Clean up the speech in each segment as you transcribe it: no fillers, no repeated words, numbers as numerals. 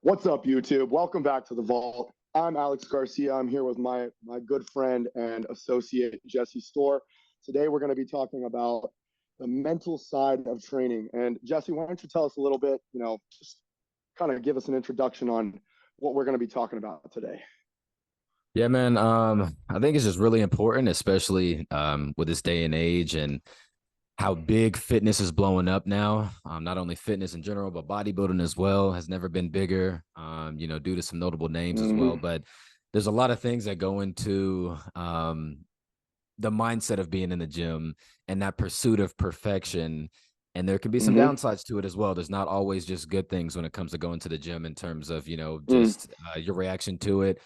What's up, YouTube? Welcome back to the Vault. I'm Alex Garcia. I'm here with my good friend and associate Jesse Storr. Today we're going to be talking about the mental side of training. And Jesse, why don't you tell us a little bit? Just kind of give us an introduction on what we're going to be talking about today. Yeah, man. I think it's just really important, especially with this day and age and how big fitness is blowing up now. Not only fitness in general, but bodybuilding as well has never been bigger. Due to some notable names as well. Mm-hmm. But there's a lot of things that go into the mindset of being in the gym and that pursuit of perfection. And there can be some Mm-hmm. downsides to it as well. There's not always just good things when it comes to going to the gym in terms of, Mm. just your reaction to it.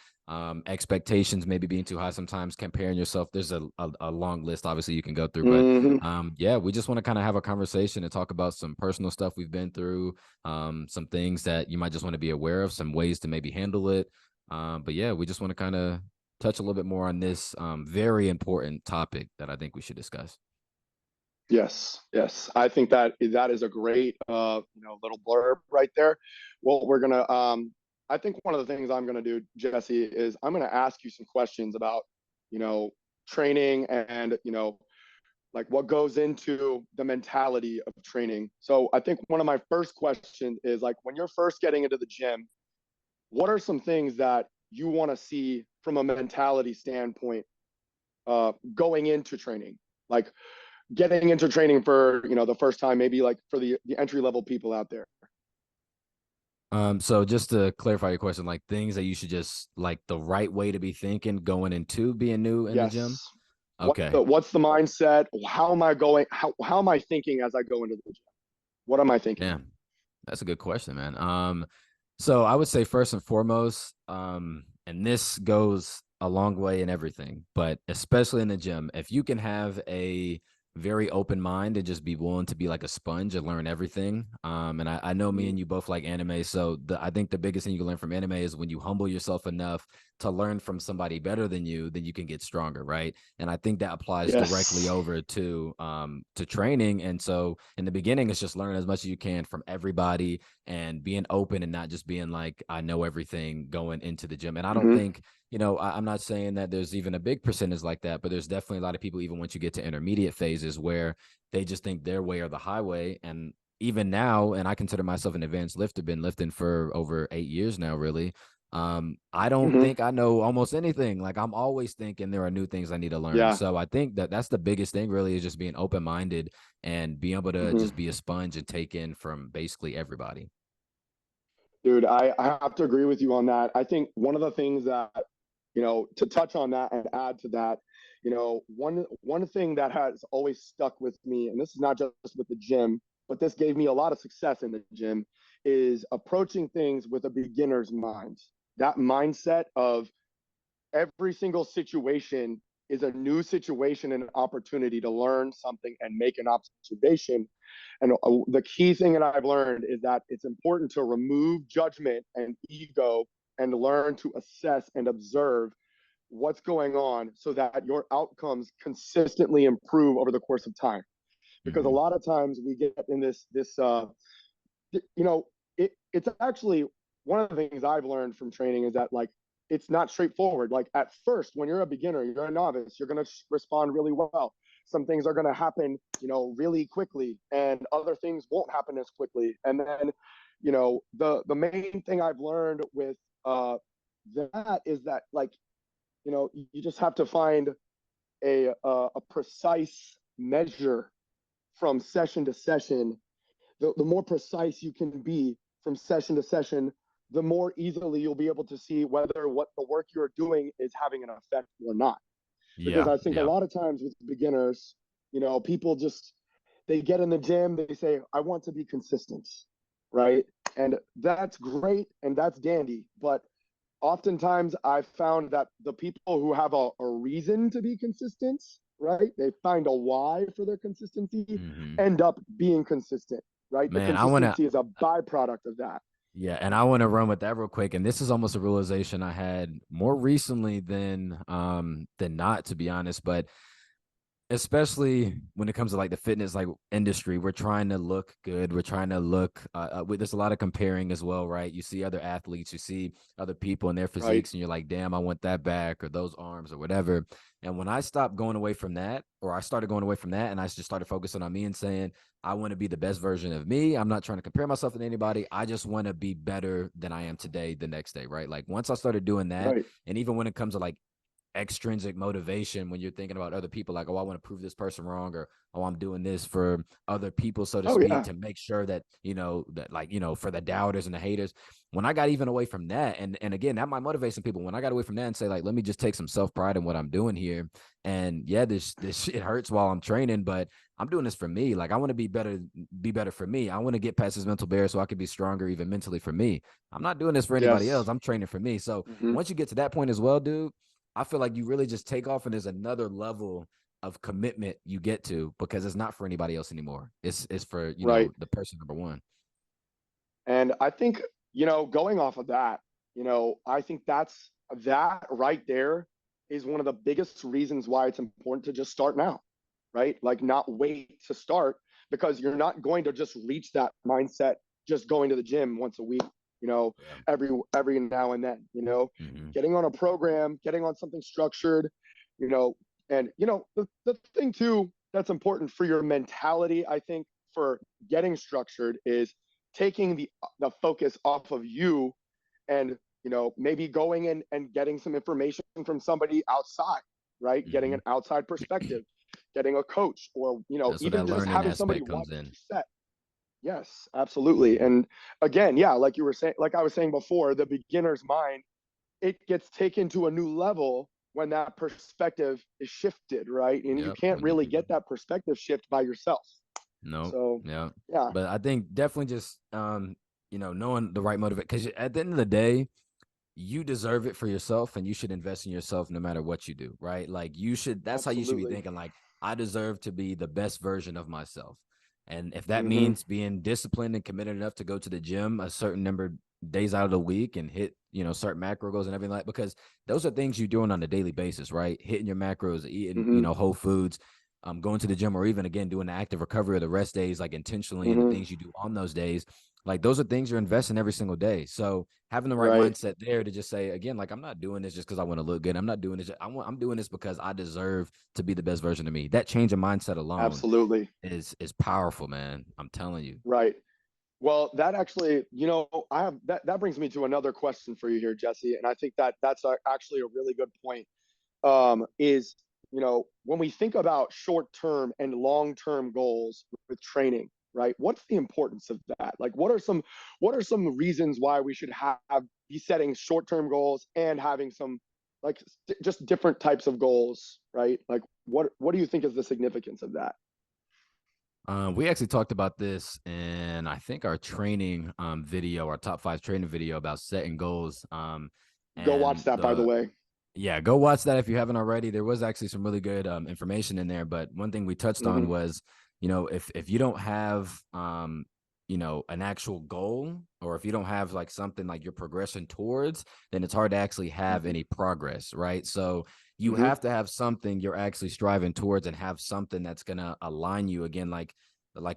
Expectations maybe being too high sometimes, comparing yourself. There's a long list, obviously, you can go through. But Mm-hmm. yeah, we just want to kind of have a conversation and talk about some personal stuff we've been through, some things that you might just want to be aware of, some ways to maybe handle it. But yeah, we just want to kind of touch a little bit more on this very important topic that I think we should discuss. Yes, yes. I think that is a great little blurb right there. What we're gonna I think one of the things I'm gonna do, Jesse, is I'm gonna ask you some questions about, you know, training and, like what goes into the mentality of training. So I think one of my first questions is like when you're first getting into the gym, what are some things that you want to see from a mentality standpoint going into training? Like getting into training for the first time, maybe like for the entry level people out there. So just to clarify your question, like things that you should just like the right way to be thinking going into being new in the gym. Yes. Okay. What's the mindset? How am I going? How am I thinking as I go into the gym? What am I thinking? Yeah, that's a good question, man. So I would say first and foremost, and this goes a long way in everything, but especially in the gym, if you can have a very open mind and just be willing to be like a sponge and learn everything. And I know me Mm-hmm. and you both like anime, so I think the biggest thing you can learn from anime is when you humble yourself enough to learn from somebody better than you, then you can get stronger, right? And I think that applies directly Yes. over to training. And so in the beginning, it's just learn as much as you can from everybody and being open and not just being like I know everything going into the gym. And I don't Mm-hmm. think I'm not saying that there's even a big percentage like that, but there's definitely a lot of people, even once you get to intermediate phases, where they just think their way or the highway. And even now, and I consider myself an advanced lifter, been lifting for over 8 years now, really. I don't Mm-hmm. think I know almost anything. Like I'm always thinking there are new things I need to learn. Yeah. So I think that that's the biggest thing, really, is just being open minded and being able to Mm-hmm. just be a sponge and take in from basically everybody. Dude, I have to agree with you on that. I think one of the things that, to touch on that and add to that, one thing that has always stuck with me, and this is not just with the gym, but this gave me a lot of success in the gym, is approaching things with a beginner's mind. That mindset of every single situation is a new situation and an opportunity to learn something and make an observation. And the key thing that I've learned is that it's important to remove judgment and ego and learn to assess and observe what's going on so that your outcomes consistently improve over the course of time. Because a Mm-hmm. lot of times we get in it's actually one of the things I've learned from training is that like it's not straightforward. Like at first, when you're a beginner, you're a novice, you're going to respond really well. Some things are going to happen, really quickly, and other things won't happen as quickly. And then, the main thing I've learned with that is that like, you just have to find a precise measure from session to session. The more precise you can be from session to session, the more easily you'll be able to see whether what the work you're doing is having an effect or not. Because Yeah. I think a Yeah. lot of times with beginners, people just they get in the gym, they say, I want to be consistent, right? And that's great and that's dandy. But oftentimes I've found that the people who have a reason to be consistent, right? They find a why for their consistency, Mm-hmm. end up being consistent, right? The Man, I want to. consistency is a byproduct of that. Yeah, and I want to run with that real quick. And this is almost a realization I had more recently than not, to be honest. But especially when it comes to like the fitness like industry, we're trying to look good. We're trying to look. There's a lot of comparing as well, right? You see other athletes, you see other people in their Right. physiques, and you're like, damn, I want that back or those arms or whatever. And when I stopped going away from that, or I started going away from that, and I just started focusing on me and saying, I want to be the best version of me. I'm not trying to compare myself to anybody. I just want to be better than I am today, the next day, right? Like once I started doing that, Right. and even when it comes to like extrinsic motivation when you're thinking about other people, like, oh, I want to prove this person wrong, or oh, I'm doing this for other people, so to Oh speak, yeah. to make sure that that, like, for the doubters and the haters. When I got even away from that, and again, that might motivate some people. When I got away from that and say, like, let me just take some self-pride in what I'm doing here, and yeah, this shit hurts while I'm training, but I'm doing this for me. Like, I want to be better for me. I want to get past this mental barrier so I can be stronger even mentally for me. I'm not doing this for anybody else. Yes. I'm training for me. So Hmm. once you get to that point as well, dude, I feel like you really just take off, and there's another level of commitment you get to, because it's not for anybody else anymore. It's for, Right. the person number one. And I think, going off of that, I think that right there is one of the biggest reasons why it's important to just start now, right? Like not wait to start, because you're not going to just reach that mindset just going to the gym once a week, you know, Yeah. every now and then, Mm-hmm. getting on a program, getting on something structured, you know, and the thing too that's important for your mentality, I think, for getting structured is taking the focus off of you, and maybe going in and getting some information from somebody outside, right? Getting Mm-hmm. an outside perspective, getting a coach, or That's where even that just learning having somebody aspect watch comes in. your set. Yes, absolutely. Mm-hmm. And again, yeah, like you were saying, like I was saying before, the beginner's mind, it gets taken to a new level when that perspective is shifted, right? And you Yep. can't When you really get that perspective shift by yourself. Nope. So Yeah. yeah. But I think definitely just knowing the right motivate, because at the end of the day, you deserve it for yourself, and you should invest in yourself no matter what you do, right? Like, that's how you should be Absolutely. thinking. Like, I deserve to be the best version of myself. And if that Mm-hmm. means being disciplined and committed enough to go to the gym a certain number of days out of the week and hit, certain macro goals and everything, like, because those are things you're doing on a daily basis, right? Hitting your macros, eating, Mm-hmm. whole foods, going to the gym, or even again doing the active recovery or the rest days, like intentionally, and the Mm-hmm. things you do on those days, like those are things you're investing every single day. So having the right Right. mindset there to just say, again, like, I'm not doing this just because I want to look good. I'm not doing this. I'm doing this because I deserve to be the best version of me. That change of mindset alone Absolutely. is powerful, man. I'm telling you. Right. Well, that actually, I have that brings me to another question for you here, Jesse, and I think that that's actually a really good point. Is when we think about short-term and long-term goals with training, right? What's the importance of that? Like, what are some reasons why we should be setting short-term goals and having some like just different types of goals, right? Like, what do you think is the significance of that? We actually talked about this in, I think, our training video, our top 5 training video about setting goals. Go watch And that, by the way. yeah, go watch that if you haven't already. There was actually some really good information in there, but one thing we touched on Mm-hmm. was, if you don't have an actual goal, or if you don't have like something like you're progressing towards, then it's hard to actually have Mm-hmm. any progress, right? So you Mm-hmm. have to have something you're actually striving towards, and have something that's gonna align you again, like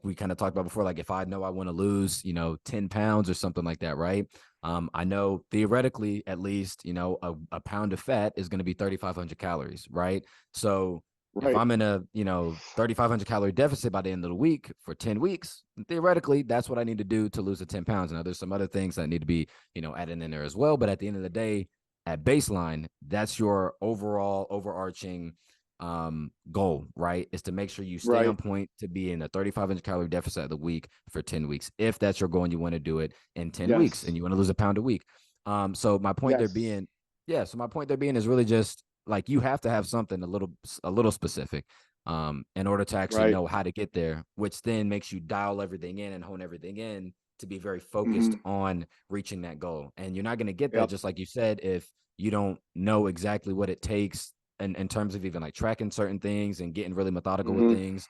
we kind of talked about before. Like, if I know I want to lose, 10 pounds or something like that, right? I know theoretically, at least, a pound of fat is going to be 3,500 calories, right? So if Right. I'm in a, 3,500 calorie deficit by the end of the week for 10 weeks, theoretically, that's what I need to do to lose the 10 pounds. Now, there's some other things that need to be, added in there as well. But at the end of the day, at baseline, that's your overall overarching goal, right? Is to make sure you stay Right. on point to be in a 3,500 calorie deficit of the week for 10 weeks. If that's your goal and you want to do it in 10 weeks Yes. and you want to lose a pound a week. So my point there Yes. being, yeah, so my point there being is really just like, you have to have something a little specific in order to actually Right. know how to get there, which then makes you dial everything in and hone everything in to be very focused Mm-hmm. on reaching that goal. And you're not going to get that, Yep. just like you said, if you don't know exactly what it takes in terms of even like tracking certain things and getting really methodical with Mm-hmm. things,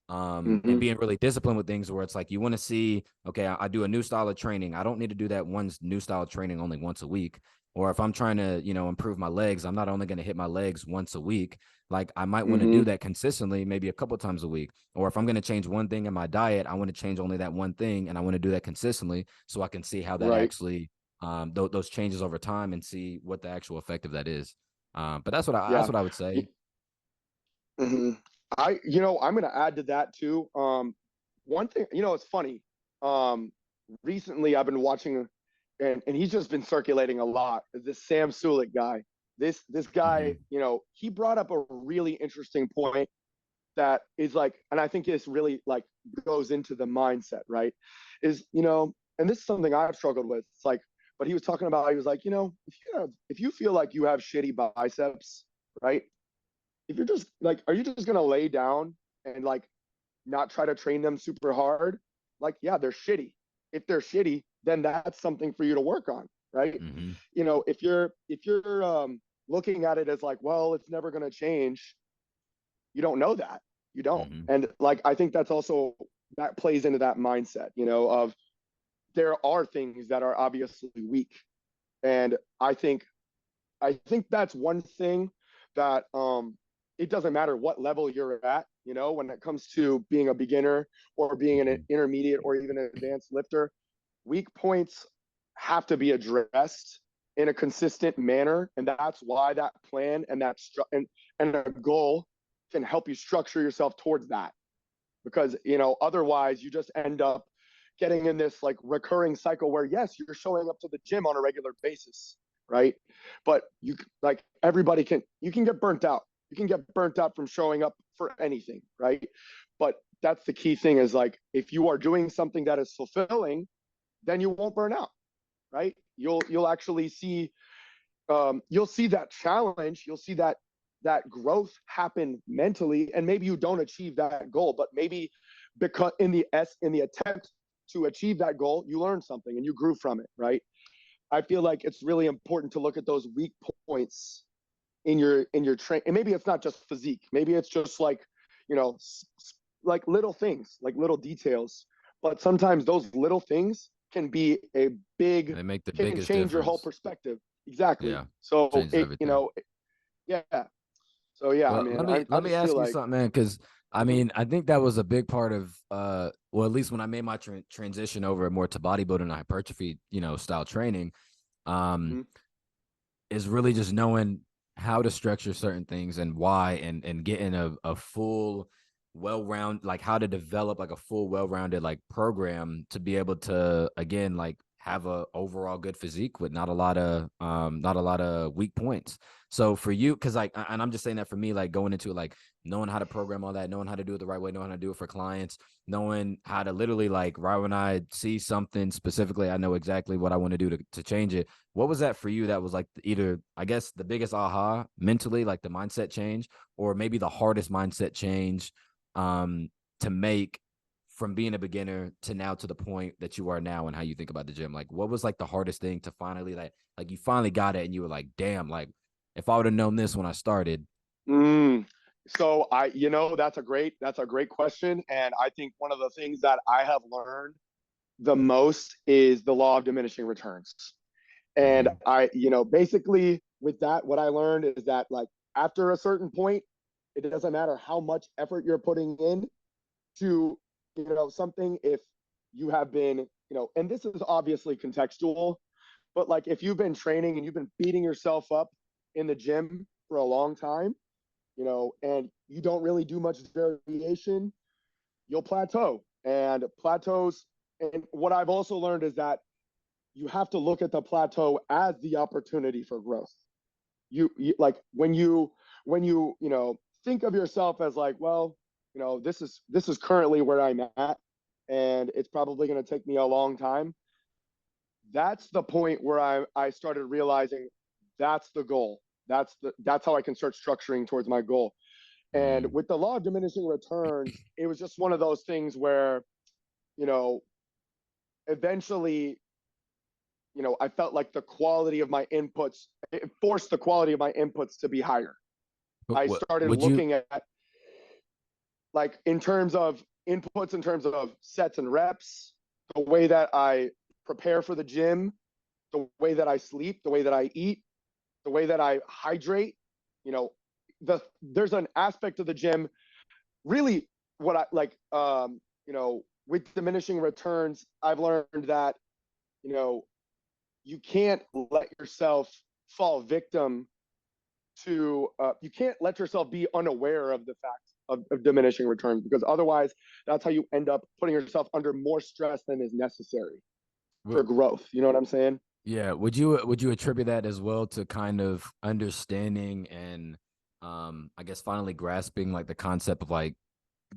and Mm-hmm. being really disciplined with things, where it's like you want to see, okay, I do a new style of training. I don't need to do that one new style of training only once a week. Or if I'm trying to, improve my legs, I'm not only going to hit my legs once a week. Like I might want to Mm-hmm. do that consistently, maybe a couple times a week. Or if I'm going to change one thing in my diet, I want to change only that one thing, and I want to do that consistently so I can see how that Right. actually those changes over time and see what the actual effect of that is. But that's Yeah. what I would say. Mm-hmm. I'm going to add to that too. One thing, it's funny. Um, Recently I've been watching, and he's just been circulating a lot. Is this Sam Sulik guy? This guy, Mm-hmm. he brought up a really interesting point that is like, and I think this really like goes into the mindset, right? Is and this is something I've struggled with. It's like, but he was talking about, he was like, if you feel like you have shitty biceps, right? If you're just like, are you just gonna lay down and like not try to train them super hard? Like, yeah, they're shitty. If they're shitty, then that's something for you to work on, right? Mm-hmm. If you're looking at it as like, well, it's never gonna change, you don't know that. You don't. Mm-hmm. And like, I think that's also that plays into that mindset, of there are things that are obviously weak. And I think that's one thing that it doesn't matter what level you're at, when it comes to being a beginner or being an Mm-hmm. intermediate or even an advanced lifter, weak points have to be addressed in a consistent manner, and that's why that plan and and a goal can help you structure yourself towards that. Because otherwise you just end up getting in this like recurring cycle where yes, you're showing up to the gym on a regular basis, right? But like everybody you can get burnt out. You can get burnt out from showing up for anything, right? But that's the key thing, is like, if you are doing something that is fulfilling, then you won't burn out, right? You'll actually see, you'll see that challenge, you'll see that growth happen mentally, and maybe you don't achieve that goal, but maybe because in the attempt to achieve that goal, you learned something and you grew from it, right? I feel like it's really important to look at those weak points in your train, and maybe it's not just physique, maybe it's just like, you know like little things, like little details, but sometimes those little things can be a big They make the can biggest change your whole difference. perspective. Exactly. Yeah, So changes everything. yeah. So yeah, Well, man, let I me I let me just feel ask you like. something, man, because I Mhm, mean, I think that was a big part of well, at least when I made my transition over more to bodybuilding and hypertrophy, style training, um, mhm, is really just knowing how to structure certain things and why, and getting a full well-round, like how to develop like a full well-rounded like program to be able to again like have a overall good physique with not a lot of weak points. So for you, because like, and I'm just saying that for me, like going into like knowing how to program all that, knowing how to do it the right way, knowing how to do it for clients, knowing how to literally like right when I see something specifically, I know exactly what I want to do to change it. What was that for you that was like either, I guess, the biggest aha mentally, like the mindset change, or maybe the hardest mindset change um, to make from being a beginner to now to the point that you are now and how you think about the gym? Like, what was like the hardest thing to finally like you finally got it and you were like, damn, like if I would have known this when I started. mm. So that's a great question, and I think one of the things that I have learned the most is the law of diminishing returns. And Mm-hmm. basically with that, what I learned is that like after a certain point, it doesn't matter how much effort you're putting in to, something. If you have been, and this is obviously contextual, but like if you've been training and you've been beating yourself up in the gym for a long time, and you don't really do much variation, you'll plateau. And plateaus, and what I've also learned is that you have to look at the plateau as the opportunity for growth. You like when you think of yourself as like, well, this is currently where I'm at, and it's probably going to take me a long time. That's the point where I started realizing that's the goal. That's how I can start structuring towards my goal. And Mm-hmm. with the law of diminishing returns, it was just one of those things where, you know, eventually, I felt like the quality of my inputs, it forced the quality of my inputs to be higher. But I what started would you? looking at, like, in terms of inputs, in terms of sets and reps, the way that I prepare for the gym, the way that I sleep, the way that I eat, the way that I hydrate. You know, there's an aspect of the gym, really what I like, with diminishing returns, I've learned that, you know, you can't let yourself fall victim to, you can't let yourself be unaware of the fact of diminishing returns, because otherwise that's how you end up putting yourself under more stress than is necessary for growth. You know what I'm saying? Yeah. Would you attribute that as well to kind of understanding and I guess finally grasping like the concept of like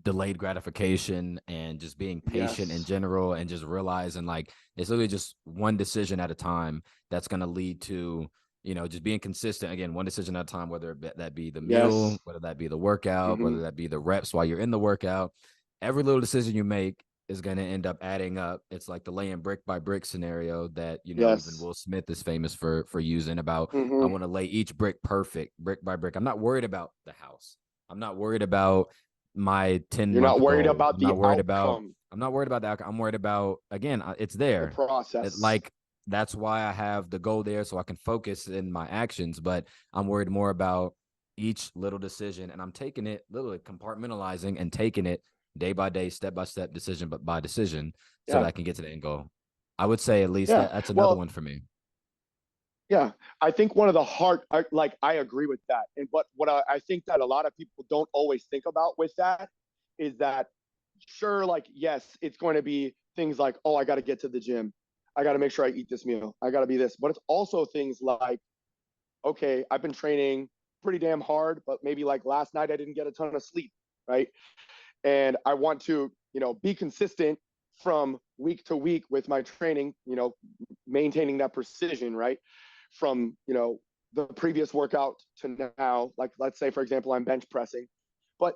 delayed gratification and just being patient in Yes. general and just realizing like it's literally just one decision at a time that's going to lead to just being consistent, again, one decision at a time, whether that be the meal, Yes. whether that be the workout, Mm-hmm. whether that be the reps while you're in the workout. Every little decision you make is going to end up adding up. It's like the laying brick by brick scenario that even Yes. Will Smith is famous for using about. I Mm-hmm. want to lay each brick perfect, brick by brick. I'm not worried about the house. I'm not worried about my 10 You're not month worried goal. about the outcome, I'm not worried about the outcome. I'm worried about, again, it's the there. process. Like that's why I have the goal there so I can focus in my actions, but I'm worried more about each little decision, and I'm taking it literally compartmentalizing and taking it day by day, step by step, decision but by decision, so that Yeah. I can get to the end goal. I would say at least Yeah. that's another Well, one for me. yeah, I think one of the hard, I agree with that. And but what I think that a lot of people don't always think about with that is that, sure, like, yes, it's going to be things like, oh, I got to get to the gym. I got to make sure I eat this meal. I got to be this. But it's also things like, okay, I've been training pretty damn hard, but maybe like last night I didn't get a ton of sleep, right? And I want to, be consistent from week to week with my training, maintaining that precision, right? From, the previous workout to now, like, let's say, for example, I'm bench pressing, but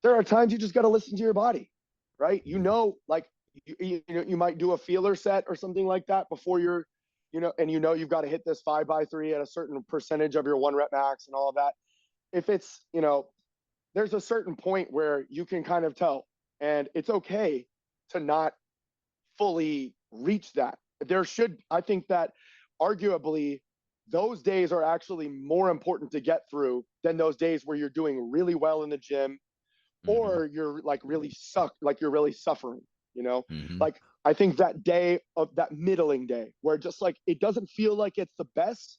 there are times you just got to listen to your body, right? Like, you might do a feeler set or something like that before you're, and you've got to hit this 5x3 at a certain percentage of your one rep max and all of that. If it's, there's a certain point where you can kind of tell, and it's okay to not fully reach that. I think that arguably those days are actually more important to get through than those days where you're doing really well in the gym, Mm-hmm. or you're like like you're really suffering, you know? Mm-hmm. Like, I think that day of that middling day where just like it doesn't feel like it's the best,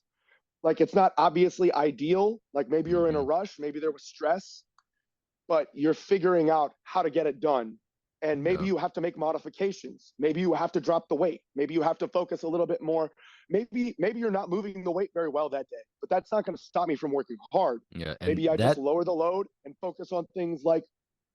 like it's not obviously ideal, like maybe you're in a Mm-hmm. rush, maybe there was stress, but you're figuring out how to get it done. And maybe Yeah. you have to make modifications. Maybe you have to drop the weight. Maybe you have to focus a little bit more. Maybe you're not moving the weight very well that day, but that's not going to stop me from working hard. Yeah. And Maybe I just that. lower the load and focus on things like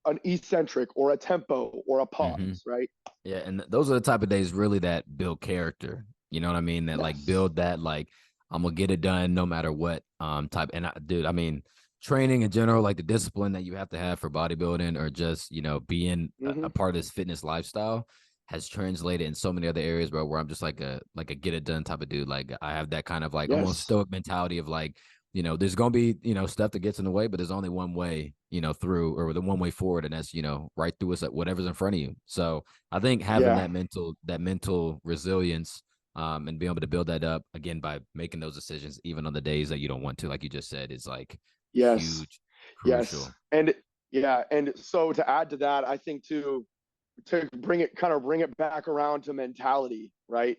an eccentric or a tempo or a Mm-hmm. pause, right? Yeah, and those are the type of days really that build character. You know what I mean? That like Yes. build that like I'm gonna get it done no matter what type. And dude, I mean, training in general, like the discipline that you have to have for bodybuilding or just being a Mm-hmm. part of this fitness lifestyle has translated in so many other areas, bro. Where I'm just like a get it done type of dude. Like I have that kind of like almost Yes. stoic mentality of like there's gonna be stuff that gets in the way, but there's only one way through, or the one way forward, and that's right through us, whatever's in front of you. So I think having Yeah. that mental resilience, and being able to build that up again by making those decisions, even on the days that you don't want to, like you just said, is like Yes. huge, Yes. crucial. And yeah. And so to add to that, I think to bring it back around to mentality, right?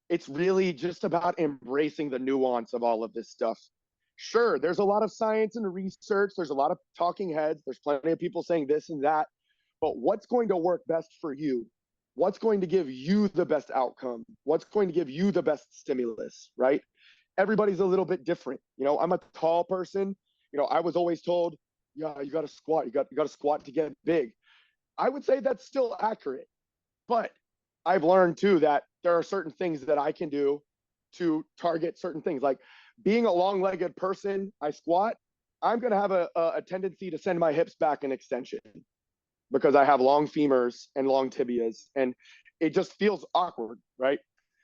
It's really just about embracing the nuance of all of this stuff. Sure, there's a lot of science and research, there's a lot of talking heads, there's plenty of people saying this and that, but what's going to work best for you? What's going to give you the best outcome? What's going to give you the best stimulus, right? Everybody's a little bit different. I'm a tall person. I was always told, yeah, you got to squat, you got to squat to get big. I would say that's still accurate. But I've learned too that there are certain things that I can do to target certain things. Like being a long legged person, I squat, I'm going to have a tendency to send my hips back in extension because I have long femurs and long tibias, and it just feels awkward, right?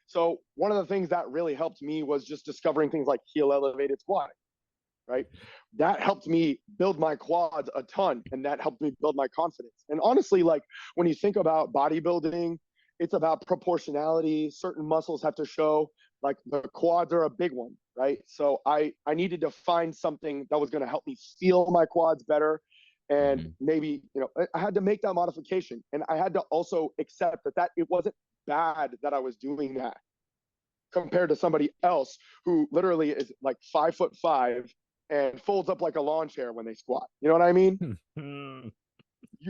So, one of the things that really helped me was just discovering things like heel elevated squatting, right? That helped me build my quads a ton, and that helped me build my confidence. And honestly, like when you think about bodybuilding, it's about proportionality. Certain muscles have to show like the quads are a big one, right? So I needed to find something that was going to help me feel my quads better, and Mhm. maybe I had to make that modification, and I had to also accept that it wasn't bad that I was doing that compared to somebody else who literally is like 5'5" and folds up like a lawn chair when they squat. You know what I mean?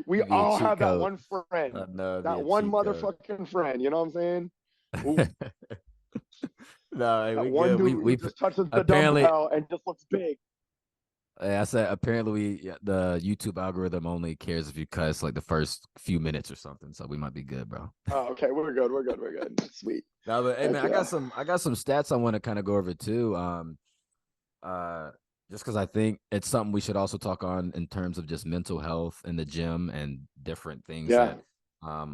We It'd be a all cheat have that code. one friend, I know it'd be that a one cheat code. motherfucking friend. You know what I'm saying? Who No, hey, That we one good. dude who We just touches the apparently, dumbbell and just looks big. I said apparently the YouTube algorithm only cares if you cuss like the first few minutes or something. So we might be good, bro. Oh, okay, we're good. We're good. We're good. Sweet. No, but hey Heck man, yeah. I got some stats I want to kind of go over too. Uh just because I think it's something we should also talk on in terms of just mental health in the gym and different things Yeah. that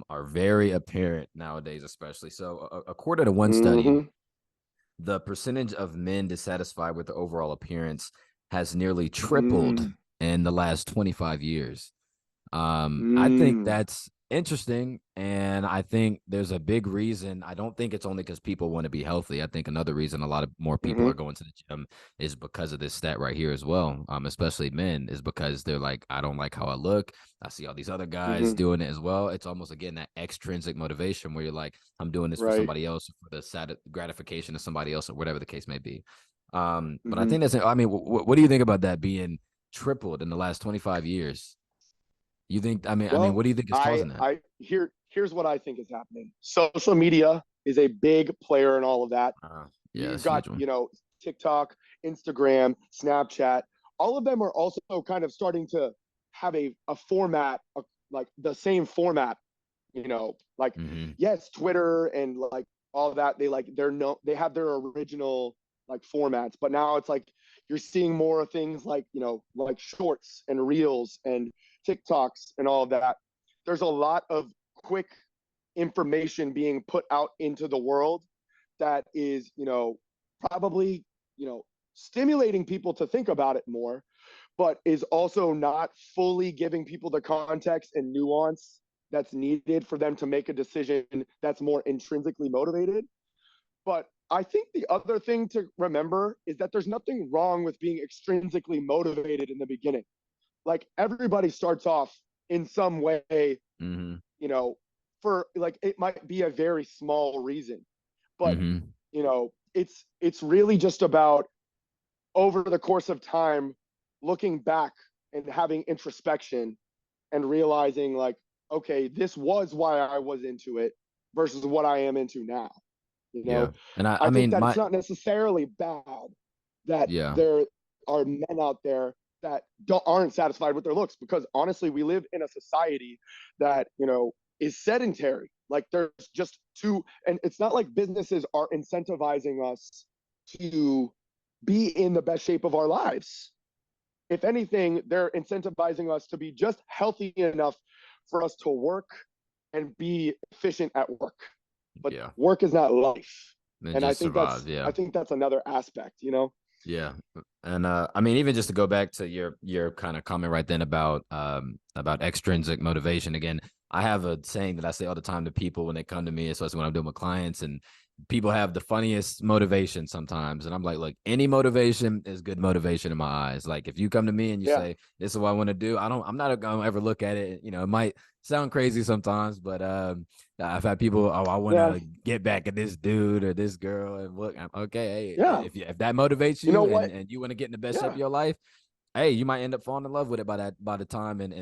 are very apparent nowadays, especially. So, according to one study, Mm-hmm. the percentage of men dissatisfied with their overall appearance has nearly tripled Mm. in the last 25 years. I think Mm. that's interesting. And I think there's a big reason. I don't think it's only because people want to be healthy. I think another reason a lot of more people Mm-hmm. are going to the gym is because of this stat right here as well. Especially men, is because they're like, I don't like how I look. I see all these other guys Mm-hmm. doing it as well. It's almost again that extrinsic motivation where you're like, I'm doing this for Right. somebody else, for the gratification of somebody else, or whatever the case may be. But I Mm-hmm. think that's, I mean, what do you think about that being tripled in the last 25 years? You think? What Well, do you think is causing that? here's what I think is happening. Social media is a big player in all of that. Yeah, You've that's a got, huge one. TikTok, Instagram, Snapchat. All of them are also kind of starting to have a format, like the same format. Like, Mm-hmm. yes, Twitter and like all that. They have their original like formats, but now it's like you're seeing more things like like shorts and reels and TikToks and all of that. There's a lot of quick information being put out into the world that is, probably, stimulating people to think about it more, but is also not fully giving people the context and nuance that's needed for them to make a decision that's more intrinsically motivated. But I think the other thing to remember is that there's nothing wrong with being extrinsically motivated in the beginning. Like everybody starts off in some way, Mm-hmm. you know, for like it might be a very small reason, but Mm-hmm. it's really just about over the course of time looking back and having introspection and realizing like, okay, this was why I was into it versus what I am into now. You Yeah. know, And I think that it's my not necessarily bad that yeah. there are men out there that aren't satisfied with their looks, because honestly, we live in a society that, is sedentary. Like there's just too, and it's not like businesses are incentivizing us to be in the best shape of our lives. If anything, they're incentivizing us to be just healthy enough for us to work and be efficient at work. But Yeah. work is not life. And And I just think survive. that's Yeah. I think that's another aspect. Yeah. And even just to go back to your kind of comment right then about extrinsic motivation again, I have a saying that I say all the time to people when they come to me, especially when I'm doing with clients, and people have the funniest motivation sometimes. And I'm like, look, any motivation is good motivation in my eyes. Like if you come to me and you Yeah. say, this is what I want to do, I'm not gonna ever look at it. It might sound crazy sometimes, but I've had people, oh, I want Yeah. to get back at this dude or this girl, and look, I'm okay. Hey, Yeah. if that motivates You know you what? and you want to get in the best shape of Yeah. your life, hey, you might end up falling in love with it by the time, and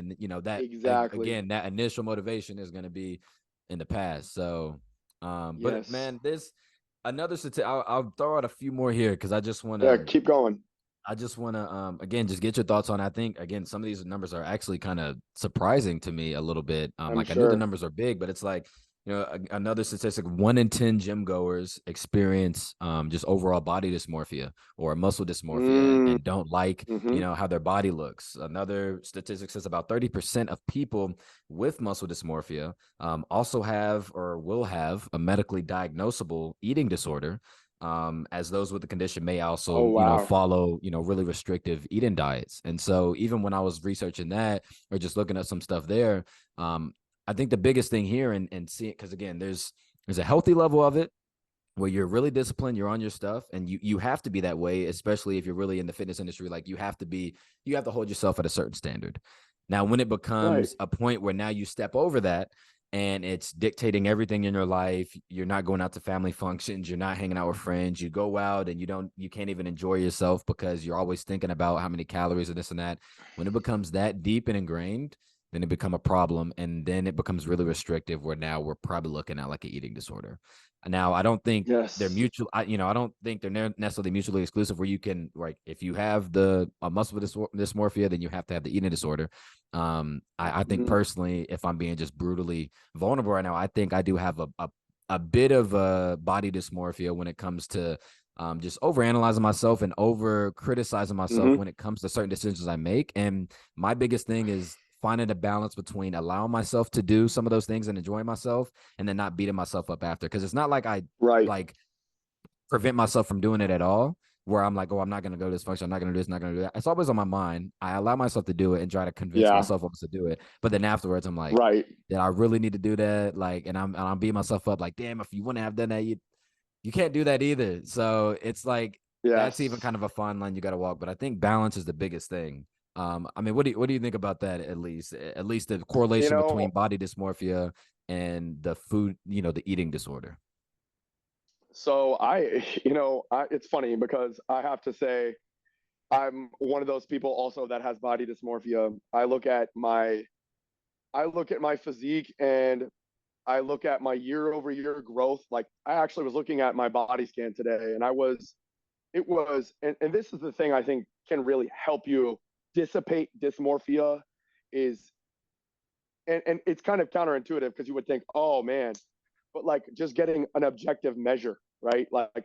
that Exactly. again, that initial motivation is going to be in the past. So, but Yes. man, there's another statistic. I'll throw out a few more here because Yeah. Keep going. I just want to again just get your thoughts on. I think again some of these numbers are actually kind of surprising to me a little bit. I'm Like I knew the sure. numbers are big, but it's like another statistic: 1 in 10 gym goers experience just overall body dysmorphia or muscle dysmorphia, Mm, and don't like mm-hmm. how their body looks. Another statistic says about 30% of people with muscle dysmorphia also have or will have a medically diagnosable eating disorder, as those with the condition may Oh also, wow. follow, really restrictive eating diets. And so even when I was researching that or just looking at some stuff there, I think the biggest thing here and seeing, because again, there's a healthy level of it, where you're really disciplined, you're on your stuff, and you have to be that way, especially if you're really in the fitness industry. Like you have to hold yourself at a certain standard. Now, when it Right. becomes a point where now you step over that and it's dictating everything in your life, you're not going out to family functions, you're not hanging out with friends, you go out and you can't even enjoy yourself because you're always thinking about how many calories and this and that. When it becomes that deep and ingrained, then it become a problem, and then it becomes really restrictive where now we're probably looking at like an eating disorder. Now, I don't think they're Yes. mutual. I don't think they're necessarily mutually exclusive. Where you can, like, if you have the muscle dysmorphia, then you have to have the eating disorder. I think Mhm. personally, if I'm being just brutally vulnerable right now, I think I do have a bit of a body dysmorphia when it comes to just over analyzing myself and over criticizing myself Mhm. when it comes to certain decisions I make. And my biggest thing is finding a balance between allowing myself to do some of those things and enjoying myself and then not beating myself up after. Because it's not like I Right. like prevent myself from doing it at all. Where I'm like, oh, I'm not going to go to this function. I'm not going to do this. Not going to do that. It's always on my mind. I allow myself to do it and try to convince Yeah. myself to do it. But then afterwards, I'm like, Right. did I really need to do that? Like, and I'm beating myself up. Like, damn, if you wouldn't have done that, you can't do that either. So it's like that's even Yes. kind of a fine line you got to walk. But I think balance is the biggest thing. I mean, what do you think about that? At least the You correlation know, between body dysmorphia and the food, the eating disorder. so it's funny because I have to say I'm one of those people also that has body dysmorphia. I look at my physique and I look at my year over year growth. Like I actually was looking at my body scan today and and this is the thing I think can really help you dissipate dysmorphia is, and it's kind of counterintuitive because you would think, oh man, but like just getting an objective measure, right? Like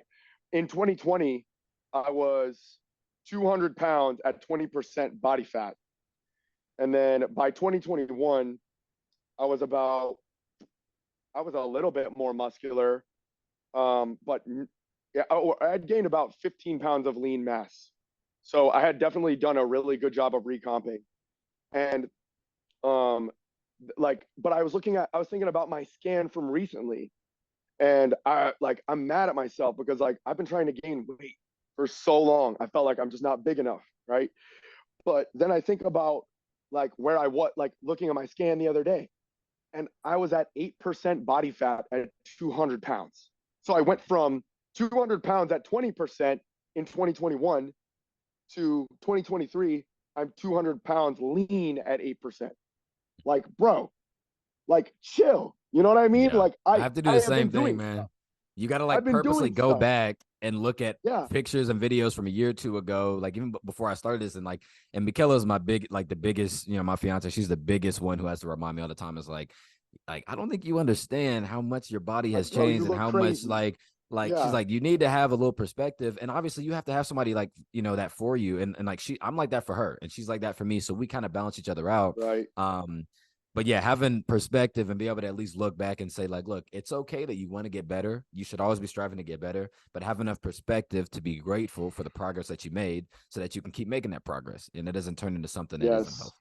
in 2020, I was 200 pounds at 20% body fat. And then by 2021, I was about, I was a little bit more muscular, but yeah, I'd gained about 15 pounds of lean mass. So I had definitely done a really good job of recomping. And um, but I was thinking about my scan from recently, and I'm mad at myself because like I've been trying to gain weight for so long. I felt like I'm just not big enough, right? But then I think about like where I was, like looking at my scan the other day, and I was at 8% body fat at 200 pounds. So I went from 200 pounds at 20% in 2021 to 2023. I'm 200 pounds lean at 8%. Like, bro, like chill. You know what I mean? Yeah. Like I I have to do I the have been same thing, doing stuff. man. You got to I've like been purposely doing go stuff. back and look at Yeah. pictures and videos from a year or two ago, like even before I started this. And Michaela's my the biggest, my fiance, she's the biggest one who has to remind me all the time is like, I don't think you understand how much your body Like, has bro, you changed and look how much crazy. like she's Yeah. like, you need to have a little perspective. And obviously you have to have somebody like, that for you. And like I'm like that for her and she's like that for me. So we kind of balance each other out. Right. But yeah, having perspective and be able to at least look back and say, like, look, it's okay that you want to get better. You should always be striving to get better, but have enough perspective to be grateful for the progress that you made so that you can keep making that progress and it doesn't turn into something that isn't Yes. healthy.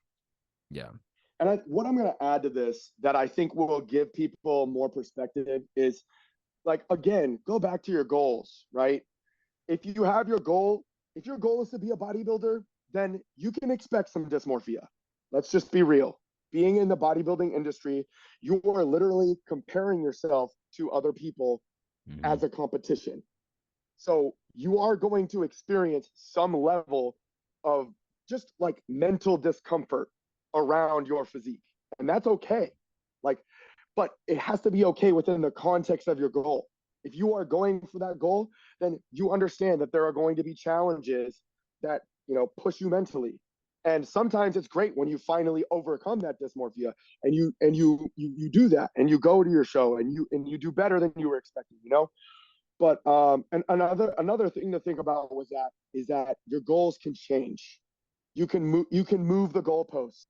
Yeah. And what I'm going to add to this that I think will give people more perspective is like, again, go back to your goals, right? If you have your goal, if your goal is to be a bodybuilder, then you can expect some dysmorphia. Let's just be real. Being in the bodybuilding industry, you are literally comparing yourself to other people Mm-hmm. as a competition. So you are going to experience some level of just like mental discomfort around your physique. And that's okay. Like, but it has to be okay within the context of your goal. If you are going for that goal, then you understand that there are going to be challenges that, push you mentally. And sometimes it's great when you finally overcome that dysmorphia and you do that and you go to your show and you do better than you were expecting. But and another thing to think about was that is that your goals can change. You can move the goalposts,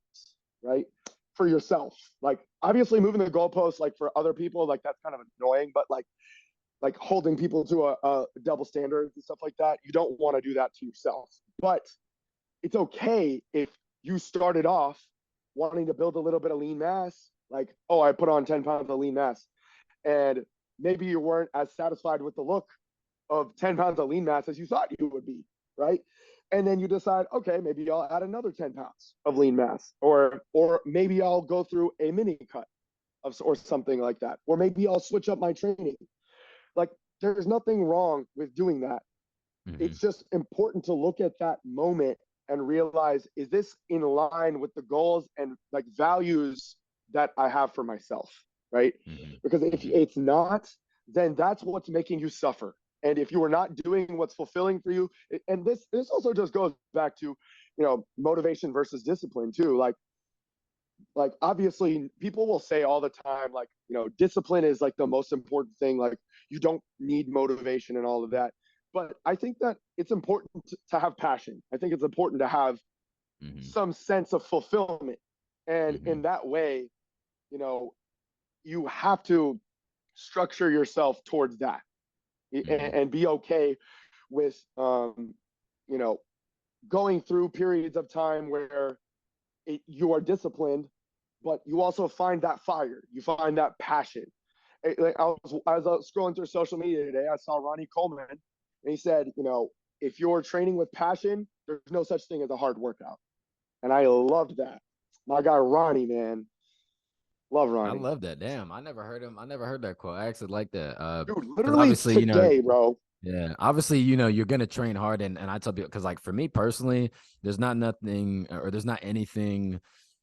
right? For yourself. Like obviously moving the goalposts like for other people, like that's kind of annoying, but like holding people to a double standard and stuff like that, you don't want to do that to yourself. But it's okay if you started off wanting to build a little bit of lean mass, like, oh, I put on 10 pounds of lean mass. And maybe you weren't as satisfied with the look of 10 pounds of lean mass as you thought you would be, right? And then you decide, okay, maybe I'll add another 10 pounds of lean mass, or maybe I'll go through a mini cut or something like that, or maybe I'll switch up my training. Like, there's nothing wrong with doing that. Mm-hmm. It's just important to look at that moment and realize, is this in line with the goals and like values that I have for myself, right? Mm-hmm. Because if Mm-hmm. it's not, then that's what's making you suffer. And if you are not doing what's fulfilling for you, and this also just goes back to, motivation versus discipline too. Like obviously people will say all the time, like, discipline is like the most important thing, like you don't need motivation and all of that. But I think that it's important to have passion. I think it's important to have Mm-hmm. some sense of fulfillment, and Mm-hmm. in that way, you know you have to structure yourself towards that, and, Mm-hmm. and be okay with you know going through periods of time where you are disciplined, but you also find that fire, you find that passion. Like I was scrolling through social media today, I saw Ronnie Coleman, and he said, if you're training with passion, there's no such thing as a hard workout, and I loved that. My guy Ronnie, man, love I Ronnie, love that. Damn, I never heard him. I never heard that quote. I actually like that. dude. Because Literally obviously, today, bro. yeah, obviously, you're gonna train hard, and I tell people because, like, for me personally, there's not nothing or there's not anything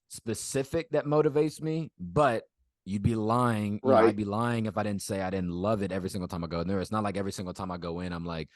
specific that motivates me, but you'd be lying. Right. I'd be lying if I didn't say I didn't love it every single time I go in there. It's not like every single time I go in, I'm like,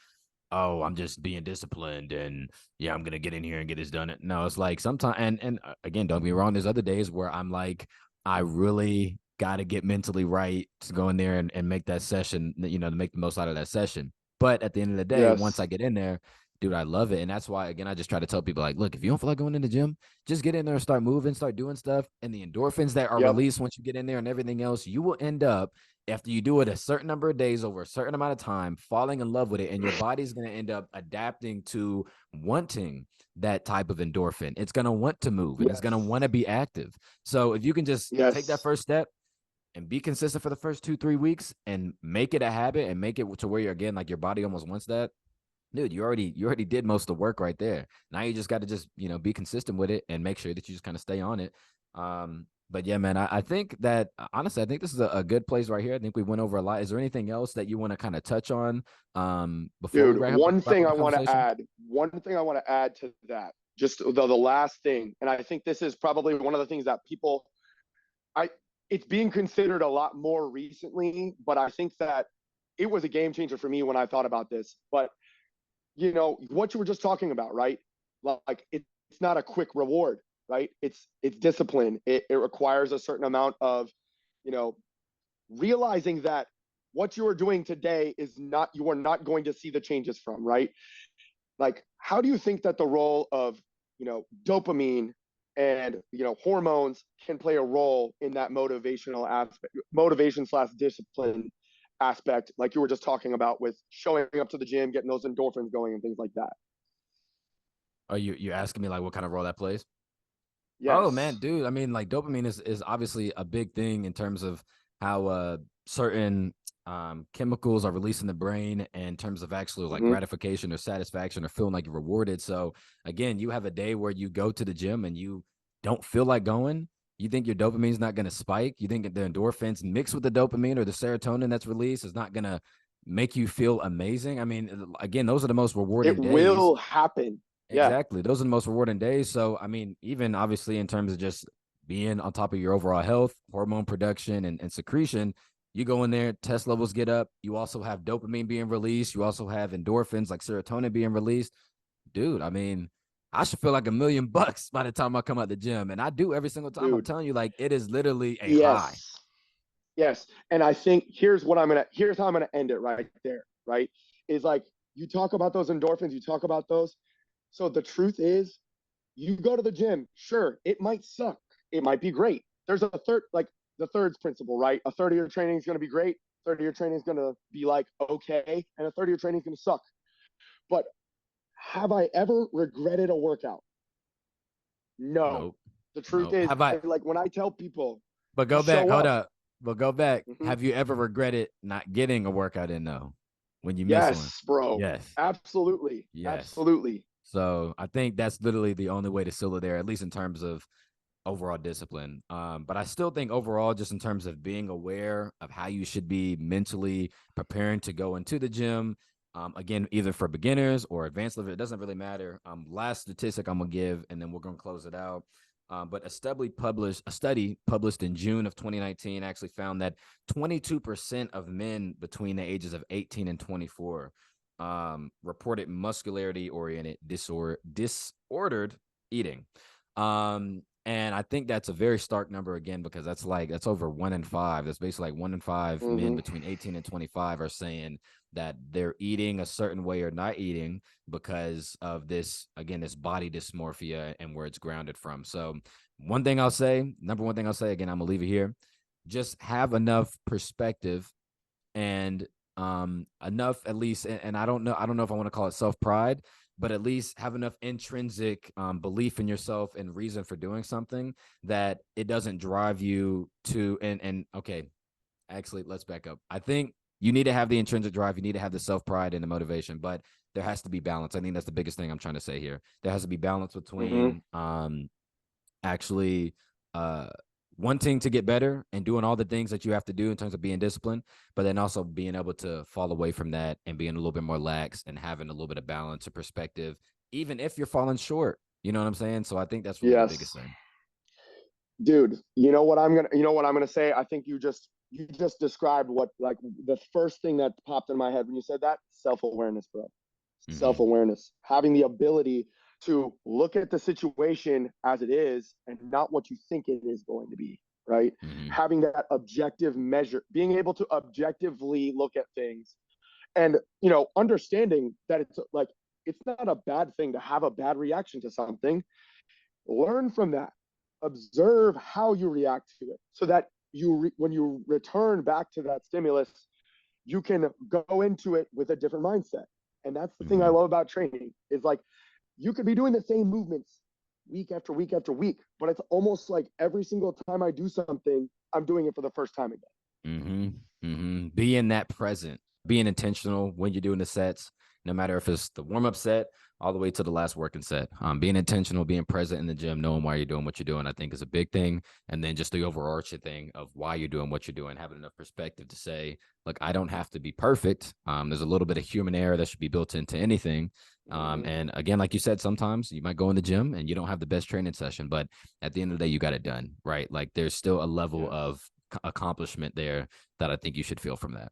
oh, I'm just being disciplined and yeah, I'm gonna get in here and get this done. No, it's like sometimes, and again, don't get me wrong. There's other days where I'm like, I really got to get mentally right to go in there and make that session, to make the most out of that session. But at the end of the day, once I Yes. get in there, dude, I love it. And that's why, again, I just try to tell people, like, look, if you don't feel like going in the gym, just get in there and start moving, start doing stuff. And the endorphins that are Yep. released once you get in there and everything else, you will end up, after you do it a certain number of days over a certain amount of time, falling in love with it. And your body's going to end up adapting to wanting that type of endorphin. It's going to want to move and it's going to Yes. want to be active. So if you can just take that Yes. first step and be consistent for the first 2-3 weeks and make it a habit and make it to where you're, again, like, your body almost wants that, dude, you already did most of the work right there. Now you just got to just, be consistent with it and make sure that you just kind of stay on it. But yeah, man, I think that honestly, I think this is a good place right here. I think we went over a lot. Is there anything else that you want to kind of touch on before we Dude, wrap up the conversation? one thing I want to add to that, just the last thing, and I think this is probably one of the things that people, I, it's being considered a lot more recently, but I think that it was a game changer for me when I thought about this. But what you were just talking about, right? Like it's not a quick reward, right? It's discipline. It requires a certain amount of, you know, realizing that what you are doing today is not, you are not going to see the changes from, right? Like, how do you think that the role of, dopamine and, hormones can play a role in that motivational aspect, motivation slash discipline aspect, like you were just talking about with showing up to the gym, getting those endorphins going and things like that? Are you asking me like what kind of role that plays? Oh man, Yes. dude. I mean, like, dopamine is obviously a big thing in terms of how certain chemicals are released in the brain in terms of actual, like, Mm-hmm. gratification or satisfaction or feeling like you're rewarded. So again, you have a day where you go to the gym and you don't feel like going. You think your dopamine's not going to spike. You think the endorphins mixed with the dopamine or the serotonin that's released is not going to make you feel amazing. I mean, again, those are the most It rewarding days. will happen. Yeah. Exactly. Those are the most rewarding days. So, I mean, even obviously in terms of just being on top of your overall health, hormone production, and secretion, you go in there, test levels get up. You also have dopamine being released. You also have endorphins like serotonin being released. Dude, I mean, I should feel like $1,000,000 by the time I come out the gym. And I do every single time. I'm Dude. telling you, like, it is literally a high. Yes. Yes. And I think here's how I'm gonna end it right there, right? Is like, you talk about those endorphins, you talk about those. So the truth is, you go to the gym, sure, it might suck. It might be great. There's a third, like the thirds principle, right? A third of your training is gonna be great, a third of your training is gonna be like okay, and a third of your training is gonna suck. But have I ever regretted a workout? No. Nope. The truth Nope. is, Have I, like when I tell people but to go back, show hold up, up. but go back. Hmm. Have you ever regretted not getting a workout in though when you miss one? Yes, bro. Yes. Absolutely. Yes. Absolutely. So I think that's literally the only way to seal it there, at least in terms of overall discipline. But I still think overall, just in terms of being aware of how you should be mentally preparing to go into the gym. Again, either for beginners or advanced level, it doesn't really matter. Last statistic I'm gonna give, and then we're gonna close it out. But a study published in June of 2019 actually found that 22% of men between the ages of 18 and 24 reported muscularity oriented disordered eating. And I think that's a very stark number again, because that's over 1 in 5. That's basically like 1 in 5 men Hmm. between 18 and 25 are saying that they're eating a certain way or not eating because of this, again, this body dysmorphia and where it's grounded from. So number one thing I'll say, again, I'm gonna leave it here. Just have enough perspective and enough, at least, and I don't know if I want to call it self-pride, but at least have enough intrinsic belief in yourself and reason for doing something that it doesn't drive you to. And okay, actually, let's back up. I think you need to have the intrinsic drive, you need to have the self-pride and the motivation, but there has to be balance. I think that's the biggest thing I'm trying to say here. There has to be balance Hmm. between actually uh wanting to get better and doing all the things that you have to do in terms of being disciplined, but then also being able to fall away from that and being a little bit more lax and having a little bit of balance or perspective, even if you're falling short. You know what I'm saying? So I think that's really the Yes. biggest thing. Dude, you know what I'm gonna say? I think you just described what, like, the first thing that popped in my head when you said that. Self-awareness, bro. Mm-hmm. Self-awareness. Having the ability to look at the situation as it is and not what you think it is going to be, right? Mm-hmm. Having that objective measure, being able to objectively look at things, and understanding that it's not a bad thing to have a bad reaction to something. Learn from that. Observe how you react to it, so that when you return back to that stimulus, you can go into it with a different mindset. And that's the thing I Mm-hmm. love about training, is like, you could be doing the same movements week after week after week, but it's almost like every single time I do something, I'm doing it for the first time again. Mm-hmm. Mm-hmm. Being that present, being intentional when you're doing the sets, no matter if it's the warm-up set all the way to the last working set. Being intentional, being present in the gym, knowing why you're doing what you're doing, I think is a big thing. And then just the overarching thing of why you're doing what you're doing, having enough perspective to say, look, I don't have to be perfect. There's a little bit of human error that should be built into anything. Mm-hmm. And again, like you said, sometimes you might go in the gym and you don't have the best training session, but at the end of the day, you got it done, right? Like there's still a level Yes. of accomplishment there that I think you should feel from that.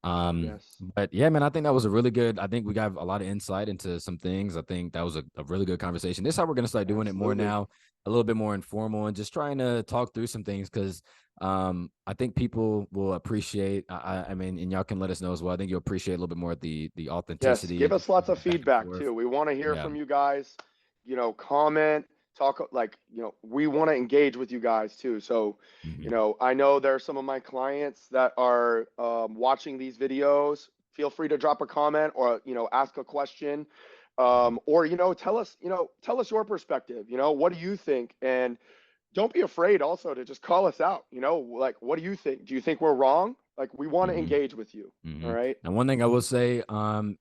Yes. But yeah, man, I think that was a really good. I think we got a lot of insight into some things. I think that was a really good conversation. This is how we're gonna start doing it more Absolutely. now, a little bit more informal and just trying to talk through some things because I think people will appreciate. I mean, and y'all can let us know as well. I think you'll appreciate a little bit more the Yes, authenticity give and us just lots of back and feedback forth. too. We want to hear Yeah. from you guys. Comment, talk, like, we want to engage with you guys too. So, Mm-hmm. I know there are some of my clients that are watching these videos. Feel free to drop a comment, or ask a question, Mm-hmm. or tell us your perspective. What do you think? And don't be afraid also to just call us out. Like, what do you think? Do you think we're wrong? Like, we want to Mm-hmm. engage with you. All Mm-hmm. right. And one thing I will say,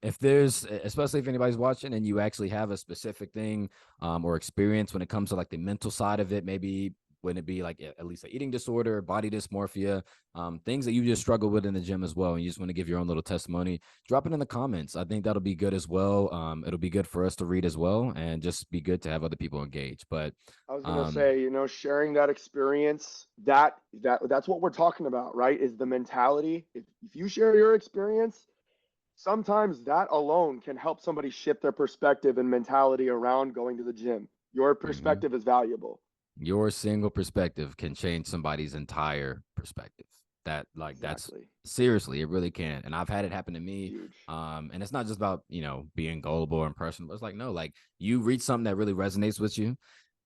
if there's, especially if anybody's watching and you actually have a specific thing, or experience when it comes to like the mental side of it, maybe when it be like at least an eating disorder, body dysmorphia, things that you just struggle with in the gym as well, and you just want to give your own little testimony, drop it in the comments. I think that'll be good as well. It'll be good for us to read as well, and just be good to have other people engage. But, I was gonna um, say, sharing that experience, that's what we're talking about, right? Is the mentality. If you share your experience, sometimes that alone can help somebody shift their perspective and mentality around going to the gym. Your mhm. perspective is valuable. Your single perspective can change somebody's entire perspective. That's Exactly. seriously, it really can. And I've had it happen to It's me. huge. And it's not just about, being gullible and personal. It's like, no, like you read something that really resonates with you,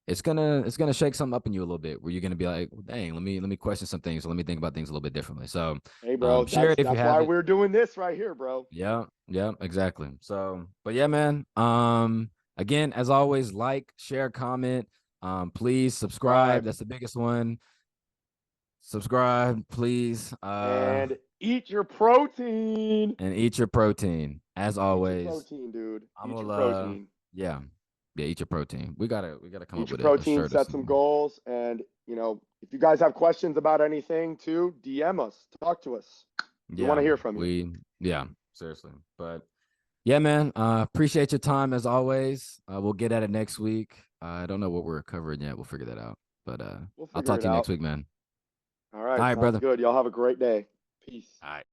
it's gonna shake something up in you a little bit where you're gonna be like, well, dang, let me question some things. So let me think about things a little bit differently. So Hey, bro, share that's it if you that's why haven't. we're doing this right here, bro. Yeah, yeah, exactly. So, but yeah, man. Again, as always, like, share, comment. Please subscribe. Subscribe. That's the biggest one. subscribe, please. And eat your protein. And eat your protein. As Eat your always, protein, dude. I'm Eat your gonna protein. yeah. Yeah, eat your protein. We gotta come Eat up your with a protein, shirt or set some something. goals. And, if you guys have questions about anything too, DM us, talk to us. We want Yeah, to hear from you. yeah, seriously. But yeah, man. Appreciate your time as always. We'll get at it next week. I don't know what we're covering yet. We'll figure that out. But We'll I'll figure talk it to you next out. week, man. All All right. right, Sounds brother. good. Y'all have a great day. Peace. All right.